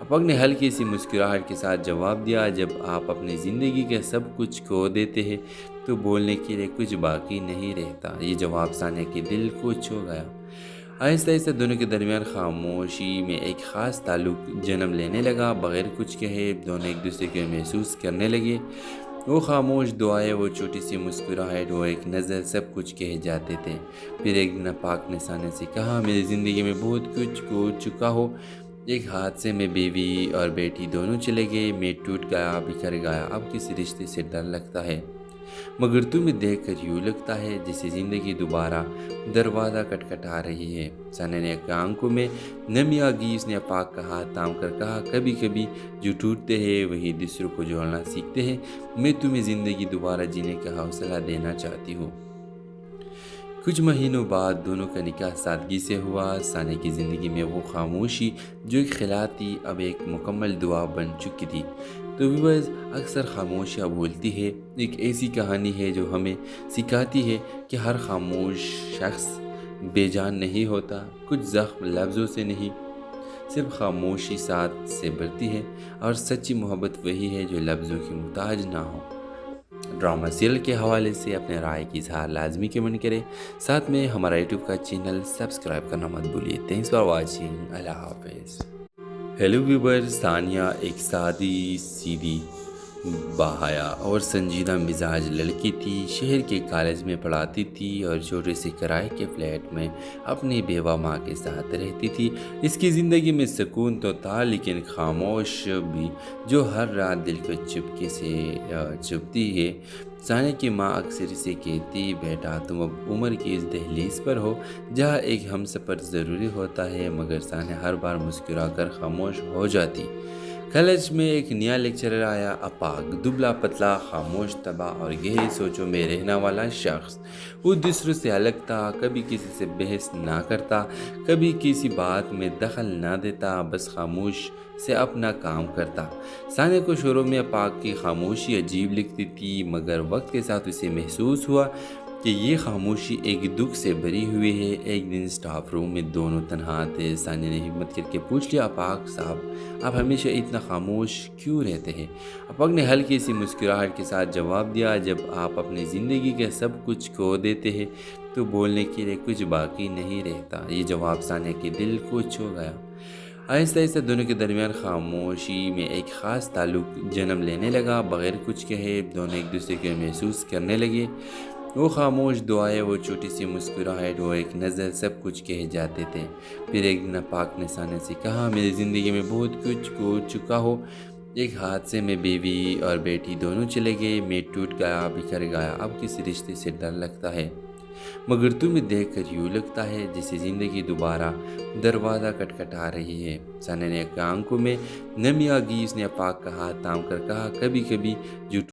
افق نے ہلکی سی مسکراہٹ کے ساتھ جواب دیا، جب آپ اپنی زندگی کے سب کچھ کھو دیتے ہیں تو بولنے کے لیے کچھ باقی نہیں رہتا۔ یہ جواب ثانیہ کے دل کو چھو گیا۔ آہستہ آہستہ دونوں کے درمیان خاموشی میں ایک خاص تعلق جنم لینے لگا۔ بغیر کچھ کہے دونوں ایک دوسرے کو محسوس کرنے لگے۔ وہ خاموش دعائیں، وہ چھوٹی سی مسکراہٹ، وہ ایک نظر، سب کچھ کہہ جاتے تھے۔ پھر ایک دن افاق نے ثانیہ سے کہا، میری زندگی میں بہت کچھ کھو چکا ہو۔ ایک حادثے میں بیوی اور بیٹی دونوں چلے گئے، میں ٹوٹ گیا، بکھر گیا۔ اب کسی رشتے سے ڈر لگتا ہے، مگر تمہیں دیکھ کر یوں لگتا ہے جیسے زندگی دوبارہ دروازہ کھٹکھٹا رہی ہے۔ ثانیہ نے آنکھوں میں نمی آ گئی۔ اس نے افاق کا ہاتھ تھام کر کہا، کبھی کبھی جو ٹوٹتے ہیں وہی دوسروں کو جوڑنا سیکھتے ہیں۔ میں تمہیں زندگی دوبارہ جینے کا حوصلہ دینا چاہتی ہوں۔ کچھ مہینوں بعد دونوں کا نکاح سادگی سے ہوا۔ ثانیہ کی زندگی میں وہ خاموشی جو ایک خلا تھی اب ایک مکمل دعا بن چکی تھی۔ تو ویورز، اکثر خاموشیاں بولتی ہے، ایک ایسی کہانی ہے جو ہمیں سکھاتی ہے کہ ہر خاموش شخص بے جان نہیں ہوتا۔ کچھ زخم لفظوں سے نہیں، صرف خاموشی ساتھ سے بھرتی ہے، اور سچی محبت وہی ہے جو لفظوں کی محتاج نہ ہو۔ ڈرامہ سیریل کے حوالے سے اپنے رائے کی اظہار لازمی کمنٹ کریں، ساتھ میں ہمارا یوٹیوب کا چینل سبسکرائب کرنا مت بھولیے۔ تھینکس فار واچنگ، اللہ حافظ۔ ہیلو ویورز، ثانیہ ایک سادی سیدھی باحیا اور سنجیدہ مزاج لڑکی تھی۔ شہر کے کالج میں پڑھاتی تھی اور چھوٹے سے کرائے کے فلیٹ میں اپنی بیوہ ماں کے ساتھ رہتی تھی۔ اس کی زندگی میں سکون تو تھا، لیکن خاموش بھی، جو ہر رات دل کو چپکے سے چبھتی ہے۔ ثانیہ کی ماں اکثر اسے کہتی، بیٹا تم اب عمر کی اس دہلیز پر ہو جہاں ایک ہمسفر ضروری ہوتا ہے، مگر ثانیہ ہر بار مسکرا کر خاموش ہو جاتی۔ کالج میں ایک نیا لیکچرر آیا، افاق، دبلا پتلا، خاموش طبع اور گہری سوچوں میں رہنے والا شخص۔ وہ دوسروں سے الگ تھا، کبھی کسی سے بحث نہ کرتا، کبھی کسی بات میں دخل نہ دیتا، بس خاموش سے اپنا کام کرتا۔ ثانیہ کو شروع میں افاق کی خاموشی عجیب لگتی تھی، مگر وقت کے ساتھ اسے محسوس ہوا کہ یہ خاموشی ایک دکھ سے بھری ہوئی ہے۔ ایک دن اسٹاف روم میں دونوں تنہا تھے۔ ثانیہ نے ہمت کر کے پوچھ لیا، افاق صاحب، آپ ہمیشہ اتنا خاموش کیوں رہتے ہیں؟ افاق نے ہلکی سی مسکراہٹ کے ساتھ جواب دیا، جب آپ اپنی زندگی کے سب کچھ کھو دیتے ہیں تو بولنے کے لیے کچھ باقی نہیں رہتا۔ یہ جواب ثانیہ کے دل کو چھو گیا۔ آہستہ آہستہ دونوں کے درمیان خاموشی میں ایک خاص تعلق جنم لینے لگا۔ بغیر کچھ کہے دونوں ایک دوسرے کو محسوس کرنے لگے۔ وہ خاموش دعائیں، وہ چھوٹی سی مسکراہٹ، وہ ایک نظر، سب کچھ کہہ جاتے تھے۔ پھر ایک دن افاق نے ثانیہ سے کہا، میری زندگی میں بہت کچھ کھو چکا ہو۔ ایک حادثے میں بیوی اور بیٹی دونوں چلے گئے، میں ٹوٹ گیا، بکھر گیا۔ اب کسی رشتے سے ڈر لگتا ہے، مگر تمہیں دیکھ کر یوں لگتا ہے جیسے زندگی دوبارہ دروازہ کھٹکھٹا رہی ہے۔ ثانیہ نے آنکھوں میں نمی آ گئی۔ اس نے افاق کا ہاتھ تھام کر کہا، کبھی کبھی جو